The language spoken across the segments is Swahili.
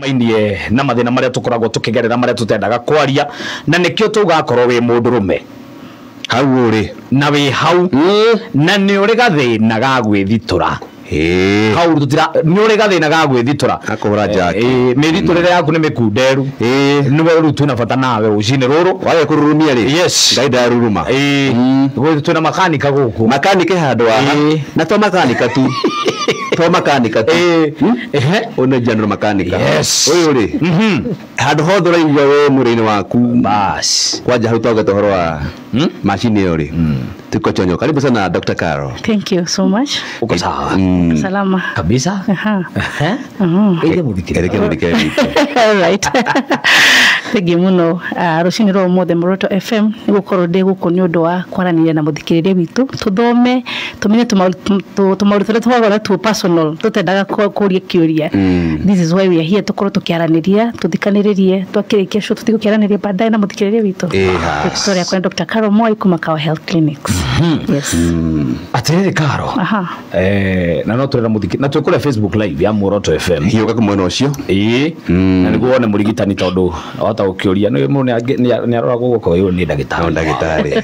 mainie na mathina maria tukoragwo tukigerera maria tutendaga kwaria na nikio tugakorwo wi mundurume hau uri na wi hau na ni uri gathina ga gwithitura hau tutira ni uri gathina ga gwithitura akora jaki mithiturire yaku ni mikunderu niwe rutu na bata nawe ucine ruru wage kururumia ri yes ngaida ruruma gwithu na makanika guku makanike handu aha na to makanika tu to makanika tu ona general makanika yes oyuri handu hodora igwa we murini waku bas kwaja hautoga tohoro wa machine yori tuko chonyo karibu sana Dr. Carol. Thank you so much. Uko sawa? Salama kabisa. Ile mudikire right. Tegi muno rucini ro mothe Moroto FM nigukorwo ndi guko ni undu wa kwaranira na muthikiriria witu tuthome tumenye tumaurutire twagora tu personal tutendaga kuria kiuria. This is why we are here tukorwo tukiaraniria tuthikaniririe twakirikia show tutigukiaraniria baadaye na muthikiriria witu. Victoria kwa Dr. Carol Moi kuma Kawa Health Clinics. Yes. Atiriri Karo. Na no turera muthiki na twikore Facebook live ya Moroto FM. Hiyo kaka mwena ucio. Na niguone murigitani tondu ota ukiuria ni arora guko yo ni ndagitari.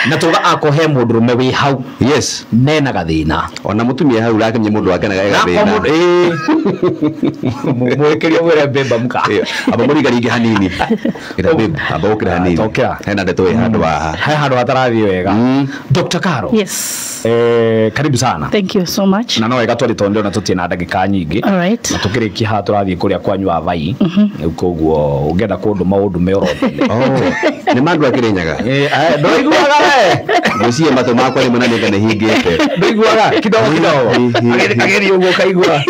Na tuga akohe mundurume wi hau. Yes. Nena gathina. Ona mutumia hau rakemye mundu wake na gathina. Mwekeria wera bemba muka. Aba muri garingi hanini. Ira bemba aba ukira hanini. Tokera. Hena ndeto handu wa. Hai handu hatarathi wega. Dr. Carol. Yes. Karibu sana. Thank you so much. Na no wega twari tonde ona tutie na ndagika nyingi. All right. Na tukiriki ha turathi kuria kwanyu avai. Koguo ungenda kundu maundu meorothe. Ni mandu akirenyaga. Ndo iguaga we. Mucie mato makwa ni munani kana hingite. Ndo iguaga kidogo. Ageri ugo kaigua.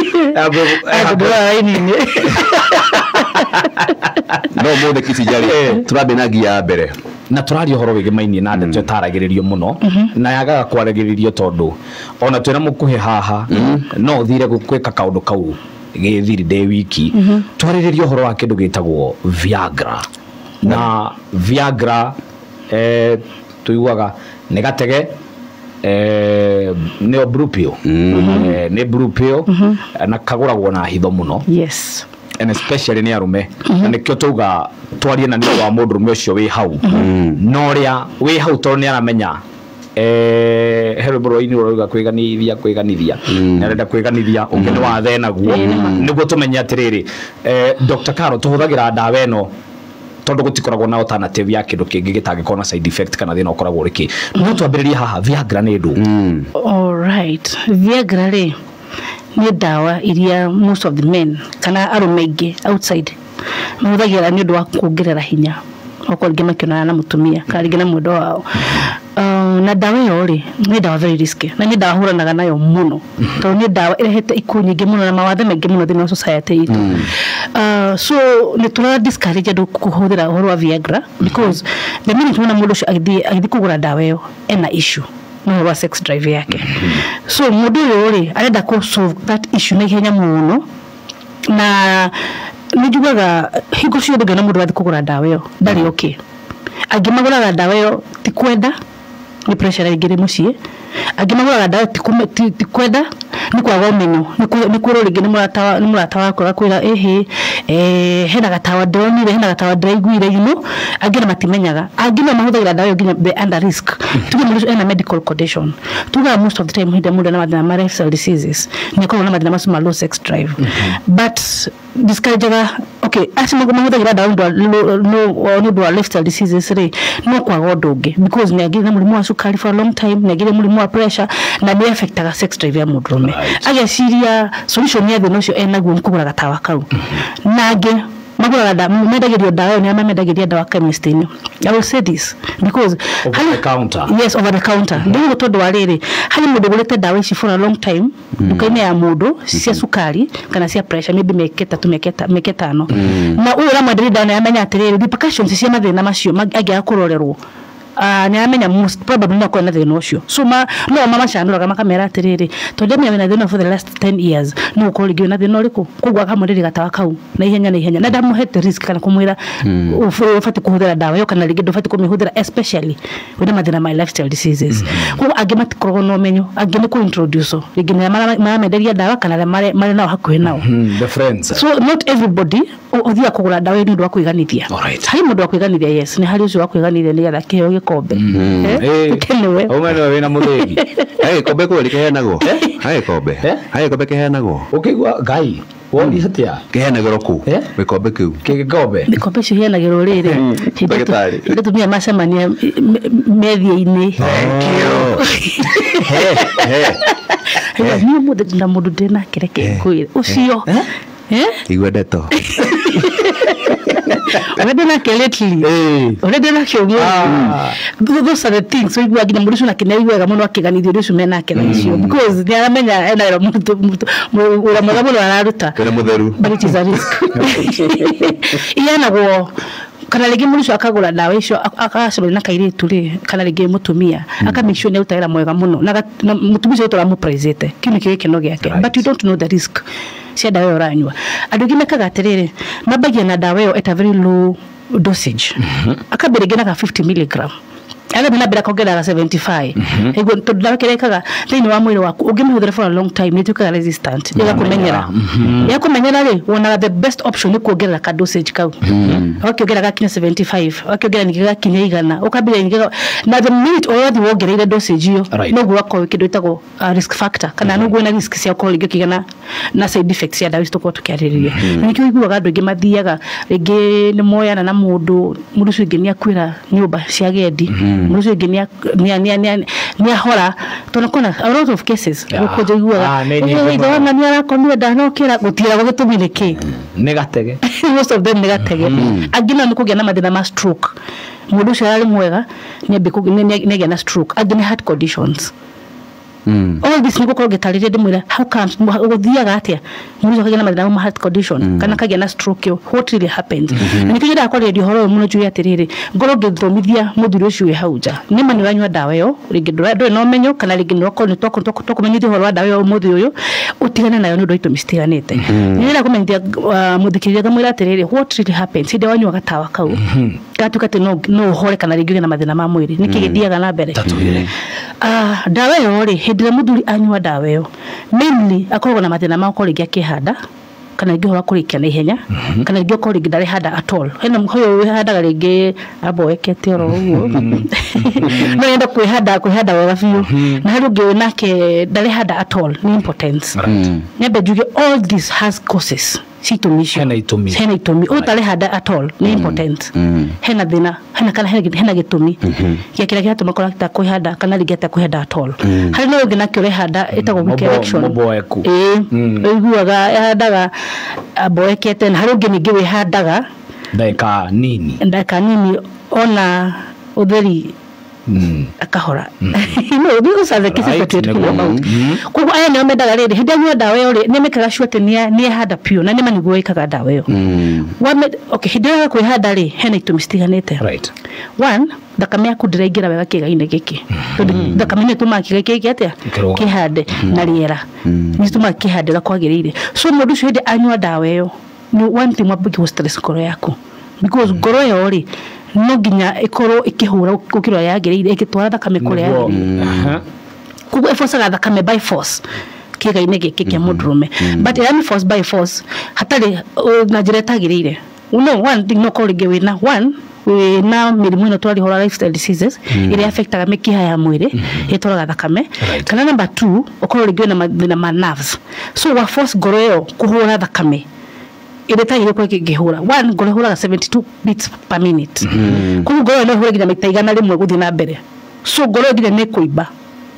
No mode kisijari. Turabe na gia mbere. Na turario horo wige mainie na ndeto taragiririo muno na yagaga kwaragiririo tondu ona twena mukuhe haha no thire gukweka kaundu kau githiri de wiki twariririo horo wa kindu gitagwo Viagra na Viagra tuiguaga ne gatege ne brupio ne brupio na kaguragwo na hitho muno. Yes. And especially ni arume na nikyo tuga twarie na ni wa mundurume ucio wi hau no ria wi hau to ni aramenya hero bro ini uruga kwiganithia na renda kwiganithia ungene wa thena guo niguo tumenya atiriri Dr. Carol tuhuthagira ndawa eno tondu gutikoragwo na alternative ya kindu kingi gitangikona side effect kana thina ukoragwo riki no twambiririe haha Viagra ni ndu. All right. Viagra ri ni dawa iria most of the men kana arume ingi outside mahuthagira ni undu wa kuongerera hinya okorwo makiona na mutumia kana na mundu wao. Na dawa yo ri ni dawa very risky na ni dawa huranaga nayo muno to ni dawa irehete ikuũ nyingĩ muno na mawathe maingĩ muno thĩinĩ wa society itu. So ni tura discourage andu kuhuthira uhoro wa Viagra because the minute mwana mundu agithi kugura dawa yo ena issue no wa sex drive yake. So mundu uri arenda ku solve that issue na ihenya muno na nijugaga hingo ciothe ngena mundu athi kugura dawa yo ndari okay agimaguraga dawa yo ti kwenda ni pressure igire mucie agimaguraga dawa ti kwenda ni kwaga umenyo ni kuro ringi ni murata wako akwira hena gatawa ndonire hena gatawa ndaiguire agina matimenyaga agina mahuthagira dawa yo nginya be under risk tuge mundu ena medical condition tuga most of the time hida mundu na mathina ma lifestyle diseases ni kwa na mathina ma low sex drive but discourageaga okay asimo mahuthagira dawa no do lifestyle diseases re no kwaga ndungi because ni agina mulimu wa sukari for a long time ni agina mulimu wa pressure na ni affectaga sex drive ya mundurume ageciria solution ya thino cio ena guo kugura gatawa kau nage magura da mendagirio dawa ni mendagiria dawa chemist ino. I will say this because over the counter. Yes, over the counter. Ndio tondu wariri hali mundu gurete dawa ici for a long time dukaine ya mundu cia sukari kana cia pressure maybe meketano na uyu ra madrida na amenya atiriri repercussions cia mathina macio agia kurorerwo ni amenya most probably no kwena thina ucio so no mama shanuraga makamera atiriri tondu menya wina thina for the last 10 years no ukorwo ringi wina thina uriku kugwa akamuriri gatawa kau na ihenya na ndamuhete risk kana kumwira ufati kuhuthira dawa yo kana ringi ndufati kumihuthira especially wina mathina my lifestyle diseases ko agi matikorwo no menyo agi ni ku introduce ringi mara menderia dawa kana mari nao hakuhi nao the friends so not everybody uthia kugura dawa ni ndu wa kuiganithia hari mundu wa kuiganithia yes ni hari ucio wa kuiganithia ni getha kiheo gikombe kenewe umene wina muthegi kombe ko likeheanagwo kombe keheanagwo ukigwa ngai woni hatia keheanagwo ku gikombe kiu gikombe cio heanagirwo riri hindi tumia macemania methia-ini ni muthi na mundu ndina kireke kwire ucio igwa ndeto Wede na keletli wede na kyogo those are the things so igwa gina murisho na kinaiwa muno akiganithio risu mena akenaicio because they aramenya ena muntu ura mugamuno araruta kana mutheru but it is a risk iyana go kana rigi murisho akagura dawa icio akacabira na kairitu ri kana rigi mutumia akamikisho ni utaira mwega muno na mutumia ucio tora mu presente kini kino giake but you don't know the risk cia dawa yo ranywa andu gimekaga atiriri mabagia na dawa yo at a very low dosage akabere gina 50 mg ala bila bila kogera 75 ego to dawa kerekaga thini wa mwiri waku ugimihudira for a long time ni tukaga resistant ya kumenyera ri wona the best option ni kuongerera ka dosage kau wakigera ga kinya 75 wakigera ni ga kinya igana ukabira ni na the minute already wongereire dosage yo no gwako kido itago risk factor kana no gwena risk cia ko ligyo kigana na side effects ya dawa istoko tukiaririria nikyo igwaga andu gimathiaga ringi ni moyana na mundu cio ngi akwira nyumba cia gendi murucio ngi ni ahora tonakona a lot of cases ukoje igwaga wana ni arakomire ndanokira gutira gugitumire ki negatege most of them negatege agina ni kugia na mathina ma stroke mundu cio ari mwega ni ambe ni na stroke agina heart conditions all this niko ko getarire ndimwira how comes guthiaga atia mundu akagena mathina ma heart condition kana kagena na stroke yo what really happened nikijira akore ndio horo muno juu atiriri ngoro ngithomithia muthuri ucio hauja nima ni wanywa dawa yo ringi ndo no menyo kana ringi no ko ni toko menyithia horo wa dawa yo muthuri uyu utigane nayo ndo ito mistiganite nira kumenyithia muthikiriria kamwira atiriri what really happened side wanywa gatawa kau gatukate no hore kana ringi na mathina ma mwiri nikigithiaga na mbere dawa yo ri hindira muthuri anywa dawa yo mainly akoragwo na mathina ma ko ringi akihanda kana ringi hora kurikia na ihenya kana ringi ko ringi ndari handa at all hena muhoyo we handa ringi aboekete oro uguo no yenda kwihanda wega biu na hari ungi nake ndari handa at all ni impotence nebe juge all this has causes hena itumi utare handa at all ni important hena thina hena gitumi ya kila kitu makora ta kuhanda kana ligeta kuhanda at all hari no ngina kire handa itago correction moboeku iguaga handaga aboekete na hari ungi ningi we handaga ndaka nini ona utheri akahora no because the case that we're talking about kuko aya ne omendaga riri hindi anywa dawa yo ni mekaga shwete ni handa pio na nima niguo ikaga dawa yo okay hindi ya kwihanda ri hena itumi stiganite right one thakame yaku ndiraingira wega kiga-ini giki thakame ni tuma kigiki atia kihande na riera ni tuma kihandira kwagirire so mundu ucio hindi anywa dawa yo ni one thing mabiki stress ngoro yaku because ngoro yo ri no ginya ikoro ikihura ukiro yagirire ikitwara thakame kuria kuko eforce thakame by force kiga-ini giki kia mundurume but yani force by force hatari na njira tagirire one thing no koringe wina na mirimu ino twari hora lifestyle diseases ile affectaga mikiha ya mwiri itwaraga thakame kana number 2 ukoro ringi na ma nerves so wa force ngoro yo kuhura thakame ile tayire kwa kigihura one ngoro huraga 72 beats per minute kuko ngoro no hura ginya mita igana rimwe guthi na mbere so ngoro ginya ne kuiba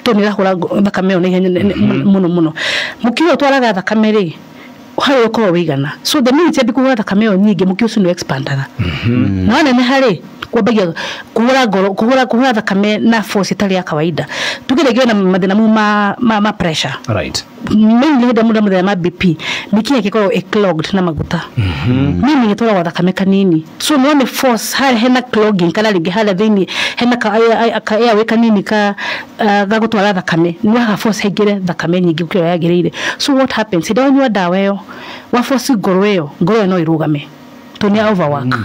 to ni rahura thakame yo ne muno mukiro twaraga thakame ri hari uko wigana so the minute yabikuhura thakame yo nyingi mukio sino expandaga na wana ne hari wabagia kuhura thakame na force itari ya kawaida tukiregea na mathina ma pressure right mimi ndio muda ma BP mikia kiko clogged na maguta mimi ngitora wa thakame kanini so no force hena clogging kana rigi hala thini hena ka airway kanini ka gagutwara thakame ni ha force hegire thakame nyingi ukio yagirire so what happens ido nywa dawa yo wa force ngoro no irugame tonia overwork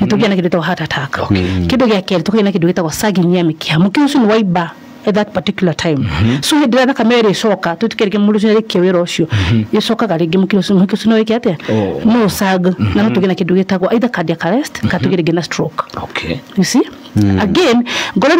nitugia na kitu ta heart attack kido gya kile tukia na kitu gitagwa sagging ya mikia mukio usu ni waiba at that particular time so hidira na kamera isoka tutikirike mundu cyo kewero cio isoka garige mukio no wiki ate no sag na nutugina kidu gitagwa either cardiac arrest katugirige na stroke okay you see again ngoro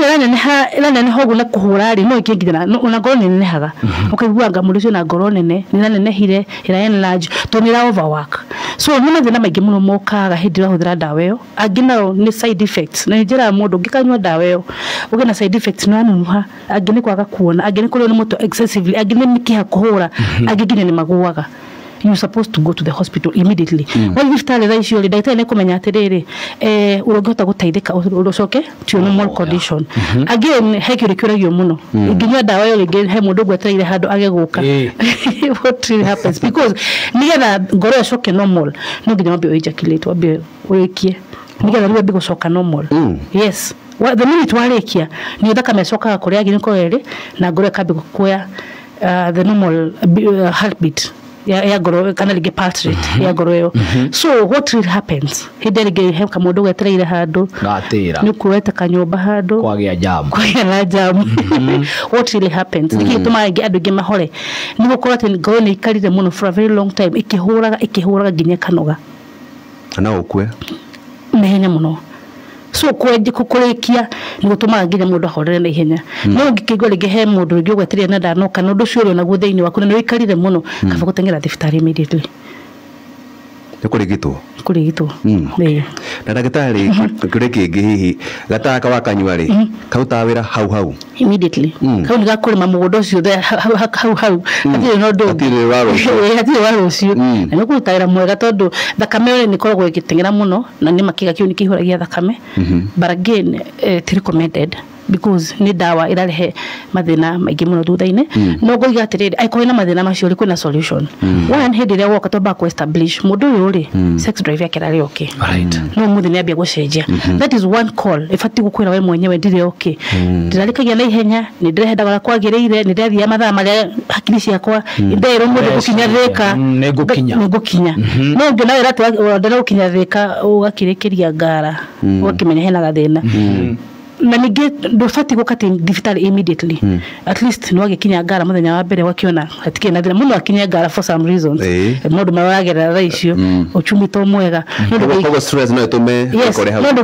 nene hogu na kuhurari no ikingina una ngoro nene haga ukiguanga mundu cyo na ngoro nene nene hire ira enlarge to nira overwork so nina thina maingi muno mokaga hidira huthira dawa yo agina ni side effects na njira mundu ngikanywa dawa yo ugena side effects no anuha agene kwaga kuona agene kule ni moto excessively agene nikiha kuhura agigine ni maguaga you supposed to go to the hospital immediately when you start the issue daita ne komenya atiriri urogota gutaithika urocoke to normal condition again hekirikiragio muno iginya dawa yo again he mundu gwetereire handu ageguka what really happens because nigetha ngoro yacoke normal no nginya wambe ejaculate wambe urekie nigetha riwe bigo coka normal yes the minute walekia ni thakame cokaga kuria gine korere na ngoro kabe kuya the normal heartbeat ya goro kana lige pulse rate ya goro yo so what really happens hiderige he kamundu gwetereire handu gatira ni kuweta kanyumba handu kwagia jam what really happens nikituma andu ge mahore ni gukora ati ngoro ni ikarire muno for a very long time ikihuraga ginya kanoga na ukwe nehenya muno so kukurekia ni gutuma nginya mundu ahorere na ihenya no ngikigwa rige he mundu rige gwetereire na ndano kana ndu cio na gutheini waku no ikarire muno kaba gutengera thibitari immediately kurigitwo na ndagitari kureke hihi gataka wakanywa ri kauta wira hau immediately kau ni gakurima mugundo cio hau atire no ndo atire waro cio na no kutaira mwega tondu thakame ni koragwo igitengera muno na ni makiga kiu ni kihuragia thakame but again it recommended because ni dawa irarehe mathina maingi muno thutha-ini no ngoiga atiriri aikore na mathina macio ri kwina solution one hindire woka to back establish mundu uyu ri sex drive yake rari okay right no muthi ni ambia gucenjia that is one call ifati gukwira we mwenyewe ndire okay ndirarikagia na ihenya ni ndirehendaga kwagiriire ni ndathia mathaa maria hakiri ciakwa ndero mundu gukinya thika ni gukinya no ngina wira tu ndero gukinya thika ugakirikiria ngara ukimenya hena gathina na nige ndofati gukati thibitari immediately at least no agikinya ngara muthenya wa mbere wakiona atike na thina muno akinya ngara for some reasons mundu mawagera raicio uchumito mwega no stress no itume kore hau no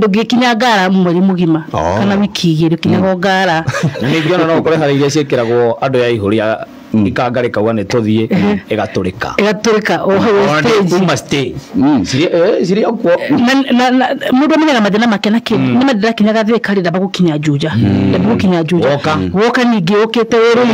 ngikinya ngara mweri mugima kana wiki igiri kinya ngara ningiona no kore hari iria ciekiragwo andu ya ihuria ikangarika wane tuthie igaturika o hau stage siri okwo na mundu menya mathina make nake ni madira kinyaga thika rida bagukinya juja woka ningi ukite wira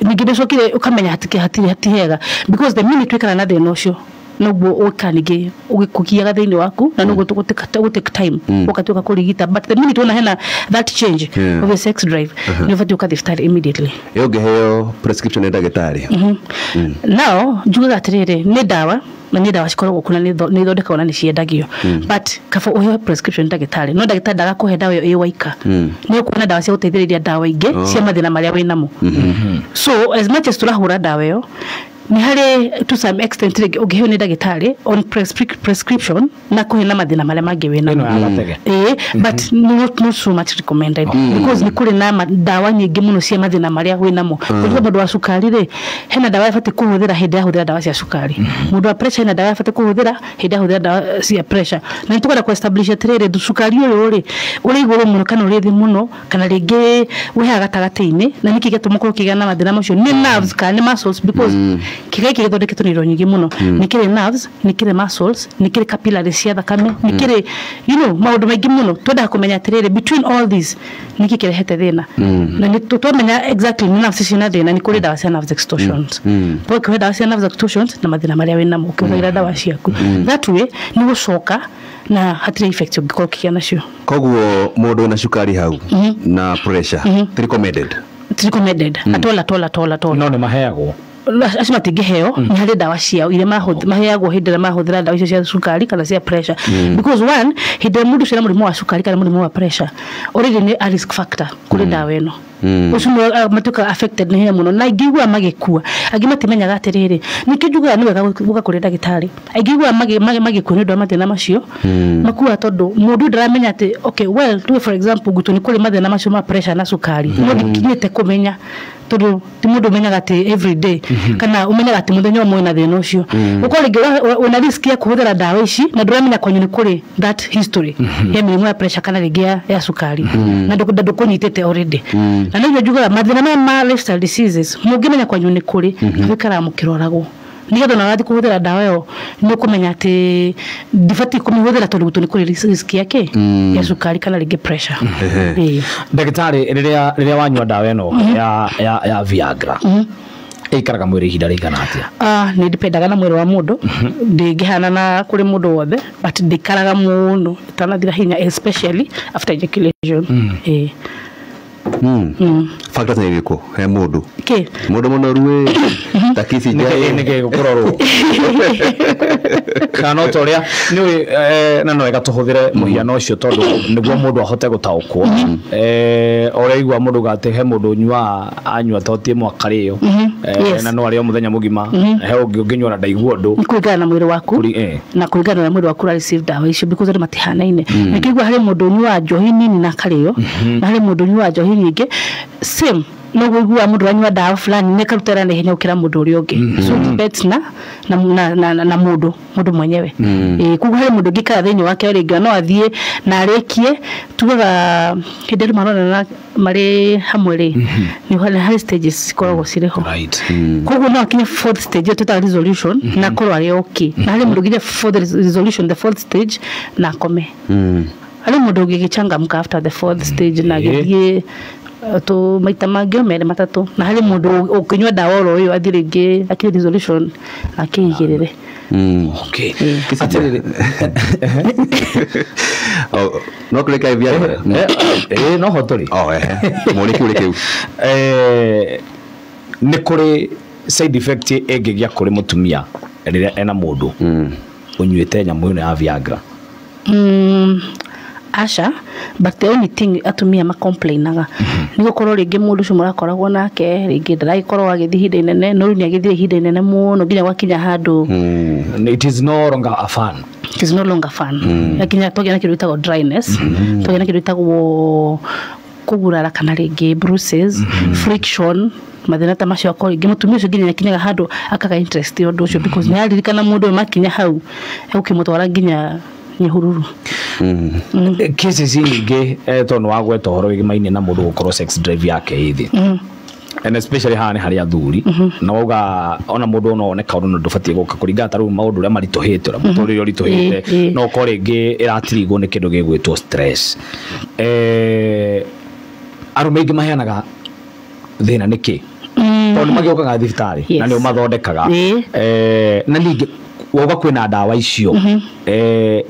ningi ndicokire ukamenya hatihega because the minute wikara na thina ucio no ukanige ugikukia thiini waku na no gutake time ukatuka kurigita but the minute una hena that change of the sex drive you have to cut the immediately yogeheo prescription ya daktari now juga atirire ni dawa na ni dawa cikoragwo kuna ni thondeka ona ni ciendagio but kaba uhe prescription daktari no daktari ndaga kuhe dawa iyo waika ni kuna dawa cia guteithĩrĩria dawa ingi cia mathina maria winamo so as much as turahura dawa iyo ni hari to some extent ugiheo ni daktari on prescription na kuhena mathina maria mangi wina but not so much recommended because ni kuri na dawa nyingi muno cia mathina maria winamo kuko mundu wa sukari ri hena dawa ifate kuhuthira hindi ahuthira dawa cia sukari mundu wa pressure hena dawa ifate kuhuthira hindi ahuthira dawa cia pressure na nitukwenda ku establish atiriri sukari uri iguru muno kana uri thi muno kana ringi wiha gatagati-ini na niki gituma ko kigana mathina macio ni nerves kana muscles because kigai kigithondeketwo ni indo nyingi muno ni kire nerves ni kire muscles ni kire capillaries cia thakame ni kire maundu maingi muno twenda kumenya atiriri between all these ni kikirehete thina na ni twamenya exactly ni nerves cia thina ni kuri dawa cia nerves extortions kwa kwa dawa cia nerves extortions na mathina maria wina mo ukigira dawa ciaku that way ni gucoka na hatire effect ungikoro kikia nacio koguo mundu na cukari hau na pressure recommended atola no ni maheagwo acima tingiheo ni hari dawa ciao ile maheagwo hindira mahuthira dawa icio cia sukari kana cia pressure because one hindira mundu cina murimu wa sukari kana murimu wa pressure already ni a risk factor kuri dawa eno ucio matuka affected ni muno na igigwa magikua agi matimenyaga atiriri nikijuga ni wega guka kuri dagitari igigwa magikua ni ndo mathina macio makua tondu mundu ndaramenya ati okay well do for example gutu ni kuri mathina macio ma pressure na sukari mundu kinyete kumenya tondu ti mundu menyaga ati every day kana umenyaga ati muthenya umwe na thina ucio ukoringi una risk ya kuhuthira dawa ici na ndaramenya kwanyu ni kuri that history ya mirimu ya pressure kana rigia ya sukari na ndukunyitete already na ndio jugaga mathina ma lifestyle diseases mungimenya kwanyu ni kuri wikara mukiroragwo nigetha na wathi kuhuthira dawa yo ni kumenya ati difati kumuhuthira tondu gutu ni kuri risk yake ya sukari kana rigi pressure ndagitari riria wanyua dawa eno ya Viagra ikaraga mwiri ihinda rigana atia ni dipendaga na mwiri wa mundu ndingihana na kuri mundu wothe but ndikaraga muno tanathira hinya especially after ejaculation factors ni riko he mundu mundu munoru takisi nike gukororwo kana toria ni na no ega tuhuthire muhiano ucio tondu niguo mundu ahote gutaukwo ore igwa mundu gate he mundu nyua anyua totie mwakariyo na no ari muthenya mugima he unginywa na ndaigua ndu kuigana na mwiri waku na kuigana na mwiri waku receive dawa icio because ri matihanaine nikigwa hari mundu nyua njohi nini na kariyo na hari mundu nyua njohi nyingi same no guigua mundu anywa dawa fulani ne karutera na hinya ukira mundu uri ungi so depends na mundu mwenyewe kugu hari mundu gikara thini wake uri no athie na arekie tugaga hindiri marona na mari hamwe ri ni hari stages koragwo ciriho kugu no akinya fourth stage total resolution na korwo ari okay na hari mundu ginya fourth resolution the fourth stage na kome hari mundu gigichangamka after the fourth stage na githie to maita mangio mere matatu na hari mundu ukinywa dawa ro yo athiringi akiri resolution akigirire okay atirire no kureka Viagra no hotori muri kuri kiu ni kuri side effect egegia kuri mutumia riria ena mundu unyuite nyamu ino ya Viagra Asha but the only thing atumia ma complainaga ni gukorwo ringi mundu ucio murakoragwo nake ringi ndaragikorwo agithi hinda inene no ni agithire hinda inene muno nginya gwakinya handu it is no longer a fun yakinya togia kiru itago dryness togia kiru itago kugurara kana ringi bruises friction mathina ta macio ko ringi mutumia ucio nginya kinyaga handu akaga interest yo nducio because ni aririkana mundu makinya hau ukimutwara nginya nyehururu cases nyingi tono wagweta horo wigimaine na mundu gukorwo sex drive yake ithi and especially hani hari athuri na wauga ona mundu no oneka undu ndubatie guka kuringana taru maundu ria maritohete ora mutorire ritohete no ko ringi iratirigwo ni kindu gigwitwo stress arume ingi maheanaga thina niki tondu magiokaga thibitari na ni umathondekaga na ningi woga kwina dawa icio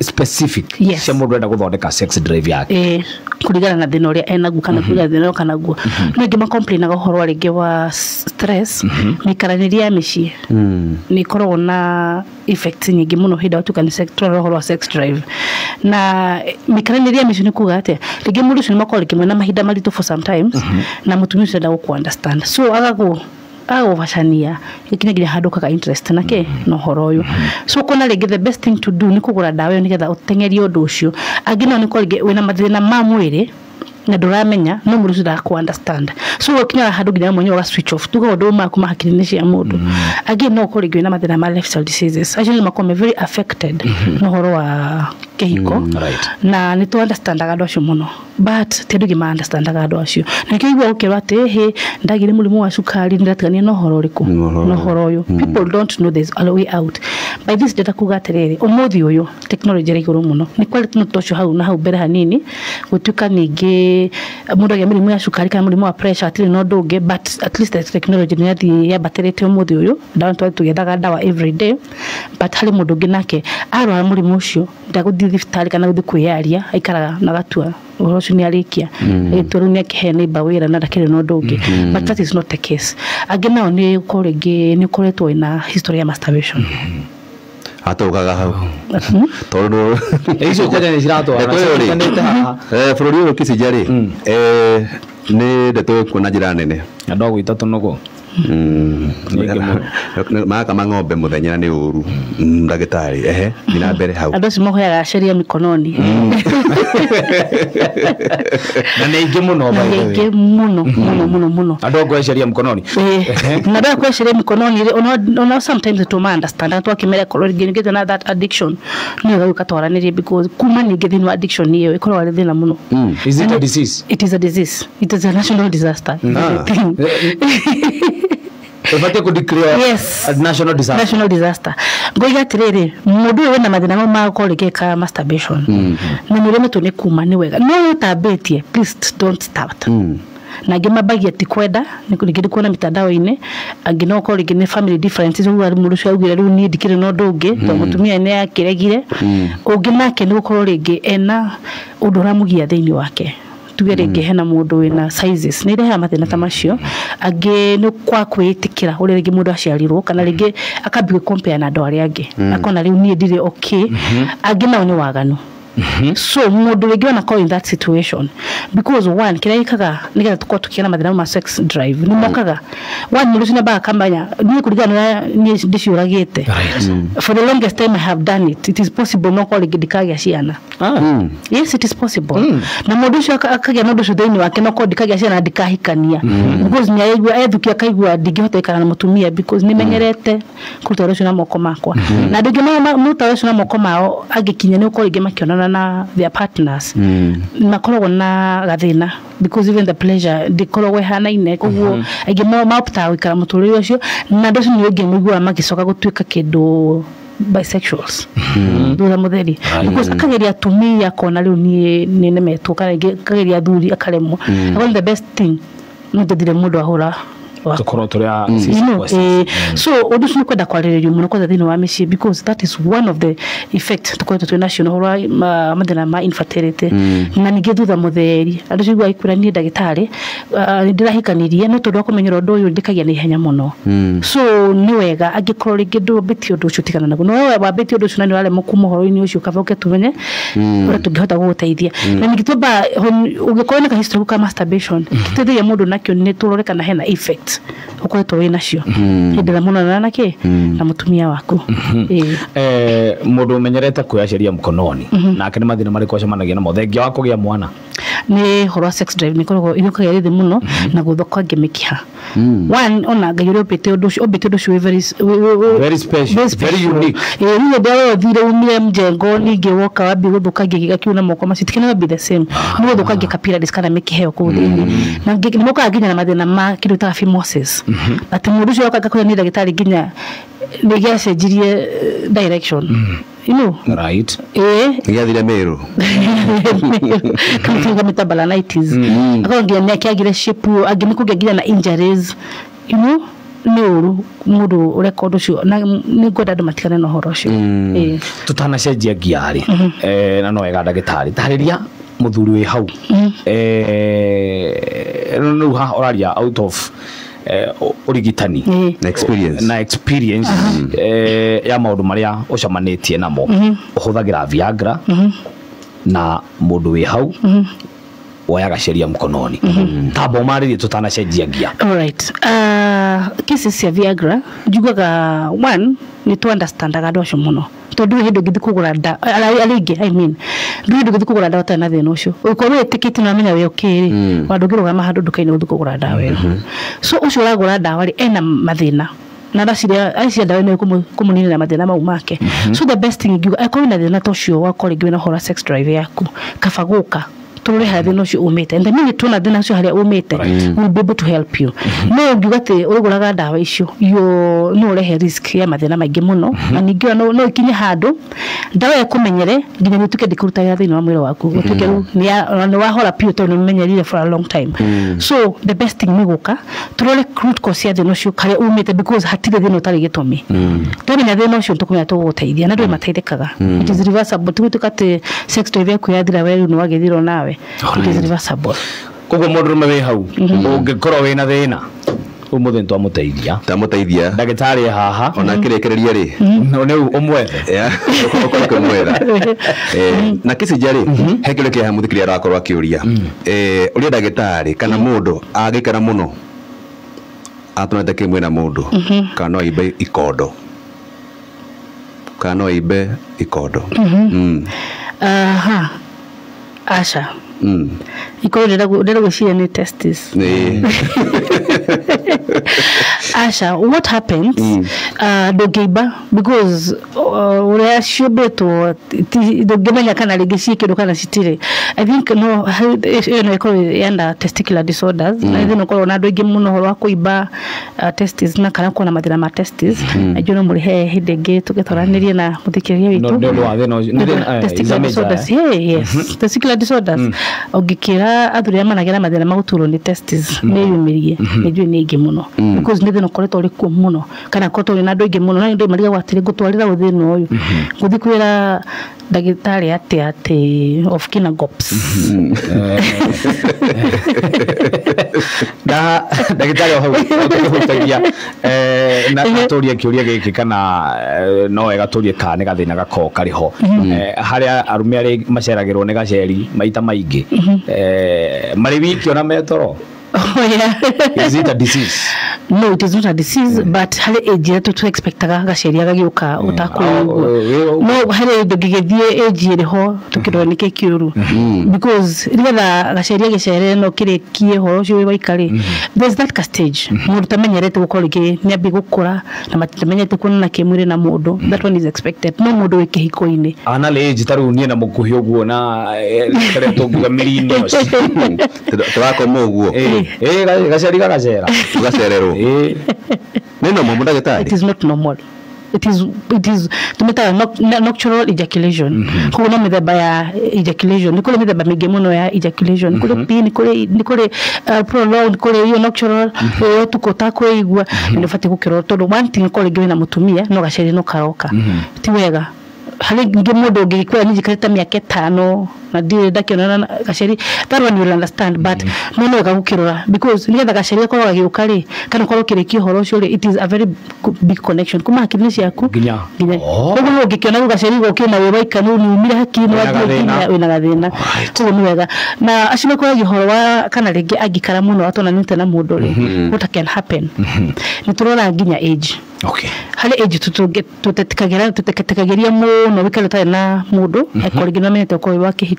specific cia mundu enda guthondeka sex drive yake kurigana na thina uria enagu kana kurigana thina kana guo ningi ma complainaga horo ringi wa stress mikaraniria ya micii ni korwo na effects nyingi muno hinda tukani sexual horo sex drive na mikaraniria ya micii ni kuga ate ringi mundu ucio ni makori kimwe na mahinda maritu for sometimes na mutumia ucio enda ku understand so agago vashania ikinya handu kaga interest nake no horo uyu so kona ringi the best thing to do ni kugura dawa yo nigetha utengerie undu ucio agina ni korige wina mathina ma mwiri na duramenya no muri uda ku understand so ukinya handu nginya mwenye wa switch off tuga undu maku mahakiri cia mundu agina no korige wina mathina ma lifestyle diseases actually makome very affected no horo wa kehiko na nä tå understandaga andå acio må no but tä ndå gä ma understandaga andå acio na kä igua gå kä rwo atä hä ndagä rä må rä må wa cukari nä ndatigania na horo å rä kå na horo å yå people don't know there's a way out by this ndenda kuga atä rä rä å må thä å yå teknolojä ra igå rå må no nä kwari tå tå cio hau na hau mbere hanini gå tuä ka ningä må ndå agä mä rä må ya cukari kana må rä må wa pressure atirä na å ndå å ngä but at least the technology nä yathiä yambatä rä te å må thä å yå ndawa twarä tå gethaga ndawa every day but harä må ndå å ngä nake arwara må rä må å cio ndagå thiä thibitarä kana gå thiä kwä yaria aikaraga na gatua uhoro ucio nä arĩkia agĩtua rĩu nĩ akĩhe neighbor wĩra na ndakĩrĩ na ũndũ ũngĩ but that is not the case angĩ nao nĩ ũkorwo rĩngĩ nĩ ũkoretwo na history ya masturbation atũgaga hau tondũ icio kwaja nĩ ciratwara bũrũri ũyũ Kicinja rĩ nĩ ndeto kuona njĩra nene andũ a gwĩta tũnũgũ makama ng'ombe mũthenya nĩ ũru ndagĩtarĩ thiĩ na mbere hau andũ acio mahoyaga sheria mikononi na nĩ ingĩ mũno mũno andũ a sheria mikononi na andũ a sheria mikononi ona sometimes to understand atwa kimere korwo rĩngĩ na that addiction nĩ wega gũtwaranĩria because kuma ningĩ thĩinĩ wa addiction ĩyo ĩkorwo arĩ thĩna mũno. Is it a disease? It is a disease. It is a national disaster. Ifate ku declare yes. A national disaster. National disaster. Ngoiga atiriri mundu uyu na mathina ma gũkorĩka masturbation. Nĩ mũrĩme tu nĩ kuma nĩ wega. No utambetie, please don't start. Na ngĩ mabagia ti kwenda nĩ kũrigĩrĩ kuona mitandao-inĩ angĩ no korwo rĩngĩ nĩ family differences ũguo mũndũ ũcio augire rĩu niĩ ndikĩrĩ na ũndũ ũngĩ to mũtumia nĩ akĩregire ũngĩ nake nĩ gũkorwo rĩngĩ ena ũndũ ũramũgia thĩinĩ wake tuge rĩngĩ hena mũndũ wĩna sizes nĩ irehaga mathĩna ta macio angĩ nĩ kwa kwĩtĩkĩra ũrĩa rĩngĩ mũndũ aciarirwo kana rĩngĩ akambia compare na andũ arĩa angĩ akona rĩu niĩ ndirĩ okay angĩ nao nĩ waganu. So mũndũ rĩngĩ ona call in that situation because one kĩrĩa gĩkaga nĩgetha tũkorwo tũkĩona mathĩna ma sex drive nĩ mokaga one mũndũ ũcio nĩambaga akamenya niĩ kũringana na niĩ ndĩciũragĩte for the longest time I have done it is possible no call rĩngĩ ndikagĩa ciana. Yes, it is possible. Na mũndũ ũcio akagĩa na ũndũ ũcio thĩinĩ wake no call ndikagĩa ciana ndikahikania because nĩ aigua ethukia akaigua ndingĩhota gũikara na mũtumia because nĩmenyerete kũruta ũcio na moko makwa na andũ angĩ mũruta ũcio na moko mao angĩkinya nĩ ũkorwo rĩngĩ makĩonana na their partners makoragwo na gathĩna because even the pleasure ndikoragwo hanaine koguo aingĩ maoptaga gũikara mũtũrĩre ũcio na andũ acio nĩ aingĩ mũiguaga magĩcoka gũtuĩka kĩndũ bisexuals thutha mũtheri because akageria atumia akona rĩu niĩ nĩ nemetwo kana akageria athuri akaremwo the best thing nĩ ndĩthire mũndũ ahũra tukorwo turia so undu cyo kwenda kwarĩrĩrio mũno kwa thĩinĩ wa mĩciĩ because that is one of the effect tukoretwo twĩ nacio hora mathĩna ma infertility na ningĩ thutha mũtheri andũ cigua ikurania ndagĩtarĩ ndirahikanirie no tondũ kũmenyera ũndũ ũyũ ndikagia na ihenya mũno so nĩ wega angĩkorwo rĩngĩ ndũmbĩtie ũndũ ũcio tigana naguo no wambĩtie ũndũ ũcio na nĩ waremwo kuma ũhoro-inĩ ũcio kaboke tumenye ũrĩa tũngĩhota gũgũteithia na ningĩ twamba ũngĩkorwo na history ka masturbation tũteithie mũndũ nakĩo nĩ tũrore kana hena effect ukoretwo wĩ nacio hĩndĩ mũno na kĩ na mũtumia waku mũndũ ũmenyerete kwĩyaceria mũkononi nake nĩ mathĩna marĩkũ acemanagia namo thengia wa kũgĩa mwana nĩ horo sex drive nĩ koragwo ĩrĩkagia rĩthĩ mũno na gũthũka ngĩmĩkiha one ona ngai ũrĩa ũmbĩte ũndũ ũcio very special very unique niĩ ndĩrarwo thire umire mjengo ningĩ woka wambi gũthũkangia gĩgakiuna moko macio tikĩna be the same nĩ gũthũkangia capillaries kana mĩkiha kũu thĩinĩ na nĩ mokaga nginya na mathĩna ma kĩndũ ta phimosis ati mũndũ ũcio okaga kũrĩa nĩ ndagĩtarĩ nginya nĩ gĩacenjirie direction you know right ngiathire Meru kama metabalanitis akaongia nĩ akĩagire shape angĩ nĩ kũgĩa nginya na injuries you know nĩũru mũndũ ũreka ũndũ ũcio na nĩ ngwenda andũ matigane na ũhoro ũcio tutanacenjia ngiarĩ na no wega ndagĩtarĩ tarĩria mũthuri wĩ hau rĩu haha ũraria out of urigitani na experience ya maũndũ marĩa ũcamanĩtie namo ũhũthagĩra Viagra na mũndũ wĩ hau woyaga sheria mkononi tabo marĩrie tutanacenjia ngia. Alright, cases ya Viagra njugaga one ni to understandaga andũ acio mũno tondu hĩndĩ ngĩthi kũgũra ndawa arĩngĩ I mean ndũ hĩndĩ ngĩthi kũgũra ndawa ta na thĩna ũcio ũkorwo ĩtĩkĩte na menya we okay wandũ ngĩrũgama handũ nduka-inĩ gũthi kũgũra ndawa ĩyo so ũcio ũragũra ndawa rĩ ena mathĩna na acia dawa no kumunina mathina mau make. So the best thing you akoi na thina tocio wakore ngina hora sex drive yaku kafaguka turore hathi no cio umite, and the minute tuna thina cio haria umite we'll be able to help you. No ngigate uruguraga dawa icio yo no rehe risk ya mathina maingi muno, na ningi no ikinye handu dawa ya kumenyere nginya nituke ndikuruta ya thina wa mwiri waku utuke ni wahora pio to no menyerire for a long time. So the best thing ni guka turore root cause ya thina cio kare umite, because hatire thina utari gitumi tumenya thina cio tukumenya tuguteithia na ndu mateithikaga. It is reversible, tutukate sex drive yaku ya thira weru no wagithiro nawe. It is reversible. Koguo mundurume we hau ungikorwo wina thina umuthe twamuteithia ndagitari haha ona kirekereria ri no ne umwethe ukora kumwetha na kisijari hekire kia muthikiri arakorwa akiuria uria ndagitari kana mundu agikara muno atonete kimwe na mundu kana ibe ikondo Asha iko ndera gushia ni testis. Asha, what happens dogeba because ure shobeto dogemanya kana legishi kido kana sitire. I think no iko yanda testicular disorders na ithino ko na doge muno horo akuiba testis na kana kona mathina ma testis ajono muri hidege tugetoranirie na muthikiria witu testicular disorders. Yes, testicular disorders ogikira athuri amanagira mathina maguturo ni testis ne yumirie nejo ni igi muno because ne thino koreto ri ku muno kana koto ni nado igi muno na ndo mariga gwatire gutwarira uthino uyu guthi kwira ndagitari ate of kinagops da ndagitari ho hutagia na atoria kiuria giki kana no egatorie kana gathina gako kariho haria arume ari maceragirwo ne gaceri maita maingi mari wiki ona metoro. Oh yeah. Is it a disease? No, it is not a disease, but hale age to expect gaceri agagiuka utaku no hale dogigethie age iri ho tukironike kiuru because rigetha gaceri agicere no kirekie horo cio waikari there's that stage mundu tamenyerete gukorige ni abi gukura na matamenyete kunana kimwire na mundu, that one is expected. No mundu wike hikoini ana le age tarunie na mukuhi uguo na kare toguga mirino turako muguo gaceri gacera tugacererwo neno mumundu agitari. It is not normal. It is tumeta nocturnal ejaculation. Kuna mithemba ya ejaculation, nikole mithemba mingi muno ya ejaculation, nikole pin, nikole prolonged, nikole hiyo nocturnal tukota kuigwa ndio fati gukiro tondu one thing kole gwe na mutumia no gaceri no karoka ti wega hali ngi mundu ngikwa ni jikarita miaka 5 na dire dakiona gaceri that one you will understand, but no gagukirora because nigetha gaceri ko gagiukari kana ko kirekio horo cio it is a very big connection kuma hakini ciaku ginya koguo ngikiona gaceri gokina we waikanu ni umira hakini wa wina gathina to ni wega na acime ko gihoro wa kana ringi agikara muno atona nite na mundu ri what can happen ni turora ginya age. Okay. Hale age tutetikageria muno wikale ta na mundu akorigina mete ko wake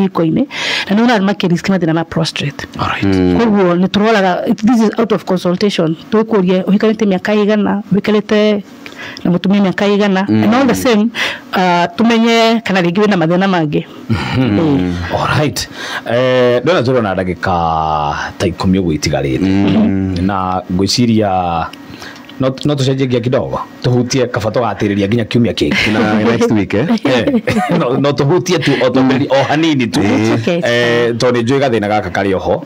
hikoine na nuna makerisk mathina ma prostrate. All right. Koguo ni turora this is out of consultation tukurie uhikalete miaka igana wikalete na mutumia miaka igana and all the same tumenye kana ringi na mathina mangi. All right. Dona zoro na ndagika ta 10 uguo itigarite na ngwiciria no tucenjegia kidogo tuhutie kabato gatiriria ginya kiumia kingi na next week no tuhutie tu otomeli o hanini tu to ni njui gathina gaka kari oho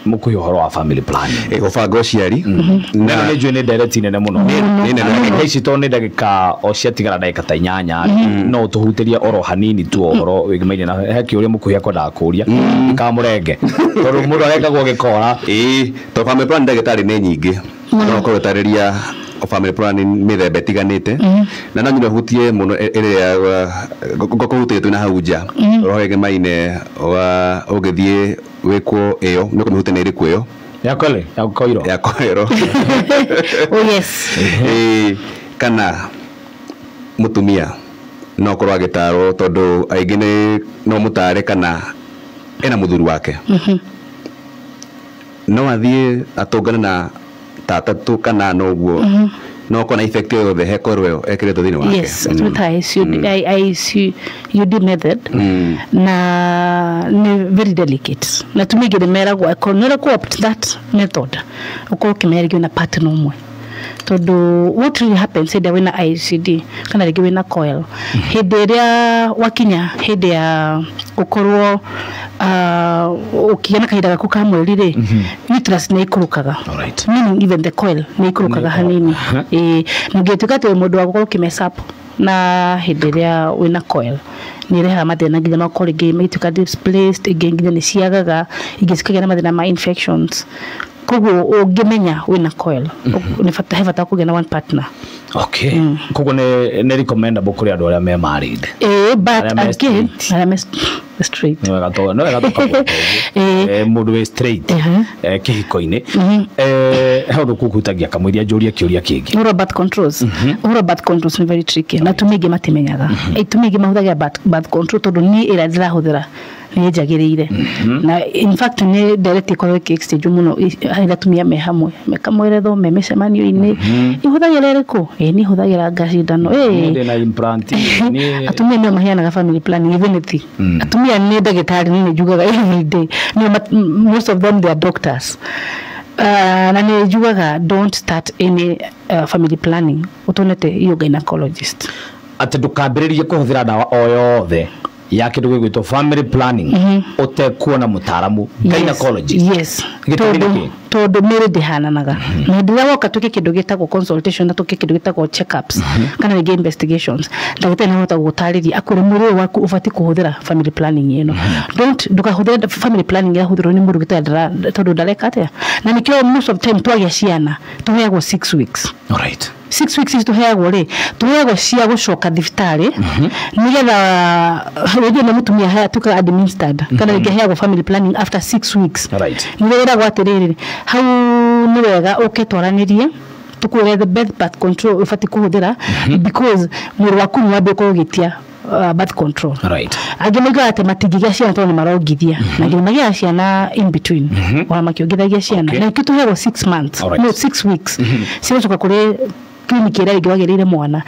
mukuyo horo wa family planning gubanga uciari na njui ni direct nene muno ni nene ici to ni ndagika o ciatigara ndagika ta 8 no tuhutiria oro hanini tu oro wigimaine na heki uria mukuyo akoda kuria kamurenge tondu mundu arekagwo gikora to family planning ndagitari ni nyingi no ko tariria o family planning mithemba tiganite na no nyino hutie muno iria gokuhutie tu na hauja rohege maine wa ogethie weko eyo no kumhutia na iriku eyo yakole yakoiro oh yes kana mutumia no korwa gitaro tondu aingine no mutare kana ena muthuri wake no athie atongana na tatatu kana noguo no kona effect yo the hekorwe ekireto thini wake. Yes, with ICUD method na ni very delicate na tumigire mera kwa konera ko opt that method uko kimerigi na pattern umwe todo what really happens hede wena ICD kana rigi wena coil hede ya wakinya hede ya ukorwo ukigana kahinda gaku ka mweri ri uterus ni ikurukaga. Alright. Meaning even the coil ni ikurukaga hanini mugetuka te mundu wa gukoro kimesap na hede ya wena coil ni reha mathina nginya makori game ituka displaced nginya ni ciagaga igicikagira mathina ma infections koguo ungimenya wina coil ni fata kugena one partner. Okay. Koguo ne recommendable kuri andu aria me married. But again I'm straight. No gato mundu we straight kihiko-ini haudu kukutagia kamwiria njuria kiuria kingi. Birth controls ni very tricky na tumigi matimenyaga tumigi mahuthagia birth control tondu ni ira ndirahuthira ni njagirire na in fact ni direct economic exchange muno ira tumia me hamwe mekamweretho me mecemanio-ini ihuthagia rereko ni huthagira ngacindano na implant ni atumia ni mahianaga family planning even if atumia ni ndagitari ni njugaga every day most of them they are doctors. Na ni njugaga don't start any family planning utonete hiyo gynecologist ati ndukambiririe kuhuthira dawa o yothe ya kindu gigwitwo family planning utekuona mutaramu gynecologist. Yes, todo mere dehananaga na ndira woka tuke kindu gitagwo consultation na tuke kindu gitagwo checkups kana ni investigations ndagitari na hota gutariria akore muri waku ufati kuhuthira family planning ino don't ndukahuthira family planning ya huthiro ni muri gitara todo ndareka atia na nikio most of time twagia ciana tuheagwo 6 weeks. Alright. 6 weeks is tuheagwo ri tuheagwo cia gucoka thibitari nigetha rĩngĩ na mutumia haya tuka administered kana rĩngĩ heagwo family planning after 6 weeks. Right. Nĩwĩra gwatirĩrĩ hau nĩ wega ũketwaranirie tukwĩre the best birth control ufati kuhuthira because mwĩrĩ waku nĩ wambe kũgitia birth control. Right. Agĩmaiga ati matigigia ciana tondũ marongithia na nginya ciana in between wa makiongithagia ciana na kituheagwo 6 months no 6 weeks cigacoka kuri clinic ira igwagirire mwana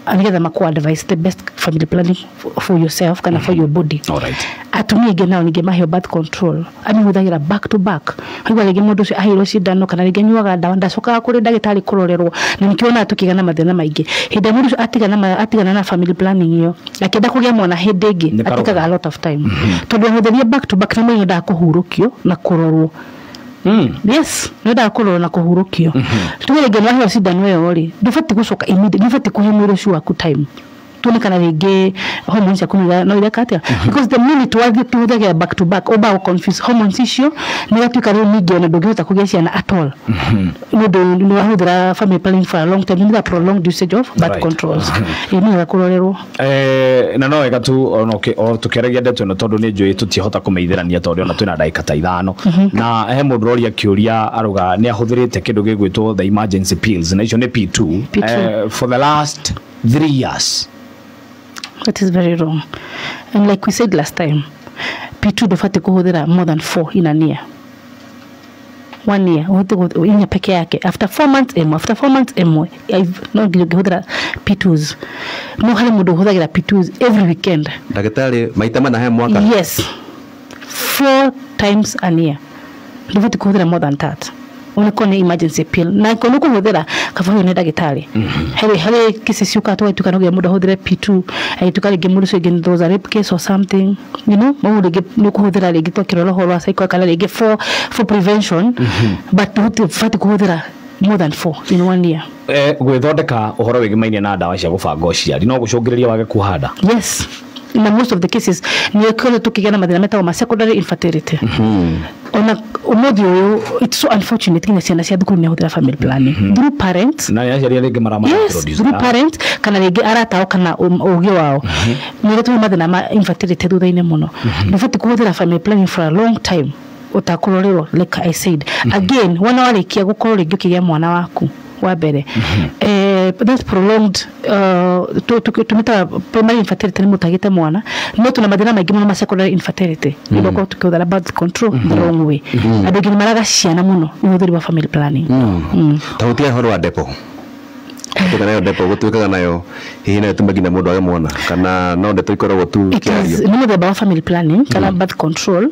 anigetha maku advice the best family planning for yourself kana for your body. Alright. Atumia ngenao nige maheo birth control ani huthagira back to back hagwa rege mundu ucio ahirwo cindano kana rege nyuaga ndawa ndacoka kuri ndagitari kurorerwo na nikiona atukigana mathina maingi hinde mundu atigana na family planning iyo akenda kugia mwana hinde ingi atikaga a lot of time tondu hutharia back to back na mwenye nda kuhurukio na kurorwo. Yes, nenda kurora na kuhurukio tugerege no hiyo cindano yo ri ndufati gucoka immediately ndufati kuhe mwiri ucio waku time tuonekana rĩngĩ hormones yaku no ireka atia because the minute wathiĩ tuhuthagia back to back oba confuse hormones icio nĩgatuĩka rĩu ningĩ na ndũngĩhota kũgĩa ciana at all nĩũndũ nĩwahũthĩra family planning for a long time nĩgetha prolonged usage of birth controls nĩ wega kũrorerwo na no wega tu o tukĩaragia ndeto ĩno tondũ nĩ njũĩ tũtihota kũmeithĩrania tondũ ona twĩna ndagĩka ta 5 na he mũndũ ũroria kĩũria aruga nĩ ahũthĩrĩte kĩndũ gĩgwĩtwo the emergency pills na icio nĩ P2 for the last 3 years. That is very wrong. And like we said last time, P2 dofati kuhuthira more than 4 in a year. 1 year. Inya peke yake. After 4 months, after 4 months, I've not kuhuthira P2s. No hali mudu kuhuthira P2s every weekend. Daktari, maita mana he mwaka? Yes. 4 times a year. Dofati kuhuthira more than that. Unakone emergency pill na kono kuhuthira kafayo ne dagitari hele kisi siuka to tukanoge muda hodire P2 tukari gemudu so again those are rape case or something you know mudu ge no kuhuthira legi to kirolo holo sai ko kala legi for prevention but fati kuhuthira more than 4 in 1 year gwithondeka uhoro wigimainie na ndawa cia gubanga uciari no gucungiriria wage kuhada. Yes, in most of the cases ni kole tukigana mathina meta ma secondary infertility ona umodio it's so unfortunate kina ciana cia thukuru ni huthira family planning through parents na ya ciana rege marama produce through parents kana rege arata kana ugi wao ni getu mathina ma infertility thutha-ini muno ndufati kuhuthira family planning for a long time utakurorerwo like I said again wana warikia gukorwo rege kigia mwana waku wa mbere that's prolonged tumita primary infertility ni mutagite mwana no tuna mathina maingi muno ma secondary infertility ndoko tukiuthara birth control the wrong way andu ngi maraga ciana muno ni uthiri wa family planning tahutia horo wa depo tukanayo depo gutuikaga nayo hihi nayo tumagina mundu age mwana kana no ndeto ikoragwo tu kiario ni muthemba wa family planning kana birth control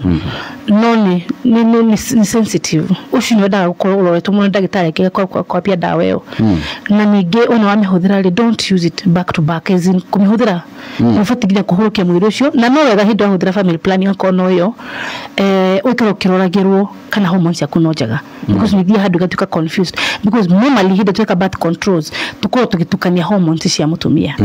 no ni sensitive ucio ni dawa ukorwo uroretwo muno ndagitari ke kwa pia dawa yo na ningi ona wa mihuthira ri don't use it back to back as in kumihuthira mufatigiria kuhurukia mwiri ucio na no wega hindu ahuthira family planning kono yo ukero kiroragirwo kana hormones yaku no njega because we thia handu gatuka confused because normally hindu tuka birth controls tukoro tugitukania hormones cia mutumia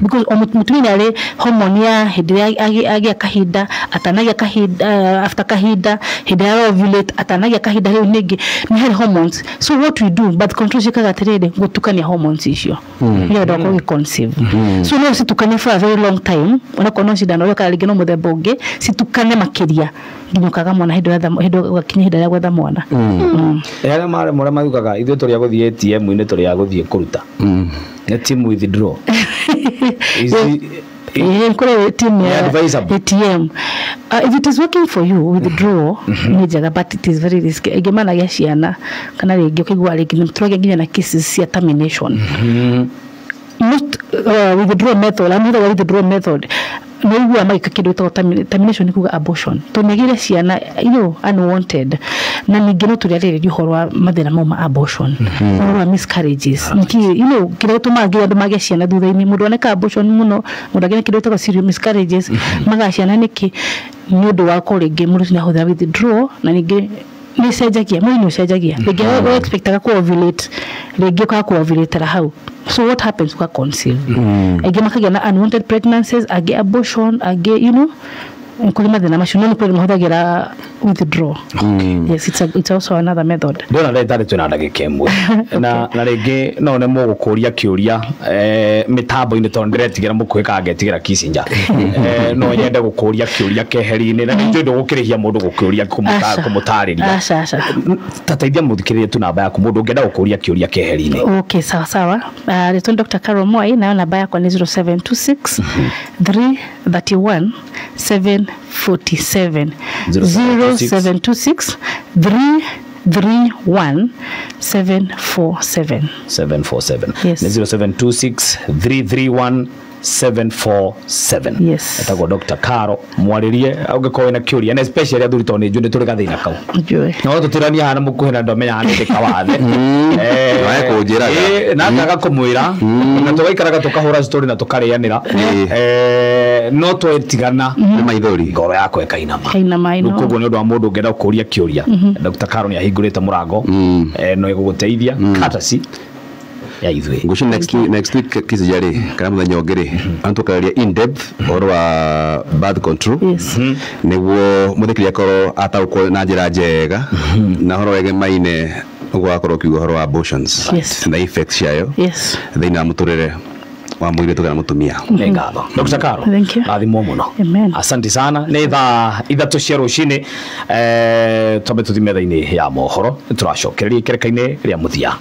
because mutumia ari hormone ya hindi agia kahinda atanagia kahinda after kahinda hindi ya ovulate atanagia kahinda hiyo ningi ni hari hormones so what we do birth control shikaga tirede gutukania hormones icio ya ndo ko conceive so no situkania for a very long time ona kono shidano yo kali gino muthemba ungi situkane makiria nginyukaga mwana hindu gakinya hinda ya gwetha mwana yale mare mora magukaga ithu turi aguthie ATM ine turi aguthie kuruta na team withdraw kule team ATM if it is working for you withdraw ni jaga but it is very risky egemana ya ciana kana ringi ukigwa ringi mtwage nginya na cases cia termination most withdraw method another withdraw method no igua maika kidu to termination kuga abortion to megire ciana unwanted na ningino tuli ari horwa mathina ma abortion horwa miscarriages niki kidu to magira ndo magia ciana thutha-ini mundu oneka abortion muno mundu agina kidu to serious miscarriages maga ciana niki ni undu wa koringi mundu ni ahutha withdraw na ningi ni sejagia mwini sejagia rege we expectaga ku ovulate rege kwa ku ovulate ra hau so what happens kwa conceive again makagia na unwanted pregnancies age abortion age kulima thina macio no kweli mahuthagira withdraw yes it's also another method ndona ndetari twina ndagika imwe na ringi no ne mugukuria kiuria mitambo-ini to ndiretigira mukwika ngetigira kisinja no yende gukuria kiuria keheri-ini na ndio gukirihia mundu gukuria kumutariria tataithia muthikiririe tu namba yaku mundu ngenda gukuria kiuria keheri-ini okay sawa Return Dr. Carol Mwai na namba yako ni 0726 331 747 0726 331 747 yes. 0726 331 747 yes atago Dr. Carol mwaririe ungeko na kiuria na especially athuri to ni njune turi gathina kau njue no tutirania hana mukuhina ndo menya hana ndika wathe wae kunjiraga na ndaga kumwira na tugaikaraga tukahura story na tukarianira no twetigana ni maithori ngoro yako ekainama ino nukugo ni undu wa mundu ngenda kuria kiuria Dr. Carol ni ahingurite murango no iguguteithia katasi ya ithwe ngusho next week kizijari kana muthenya ongere antukaria in depth or wa birth control yes niguo muthikiria koro atauko na njira njega na horo wege maine ugwakorwo kiugo horo wa abortions yes na effects yayo yes thina muturire wa mwire tukana mutumia ngatho Dr. Carol thank you athimo muno amen asante sana ni ithatũ cia rucini twambe tuthime thaini ya mohoro turacokereria ikereka-ini ria muthia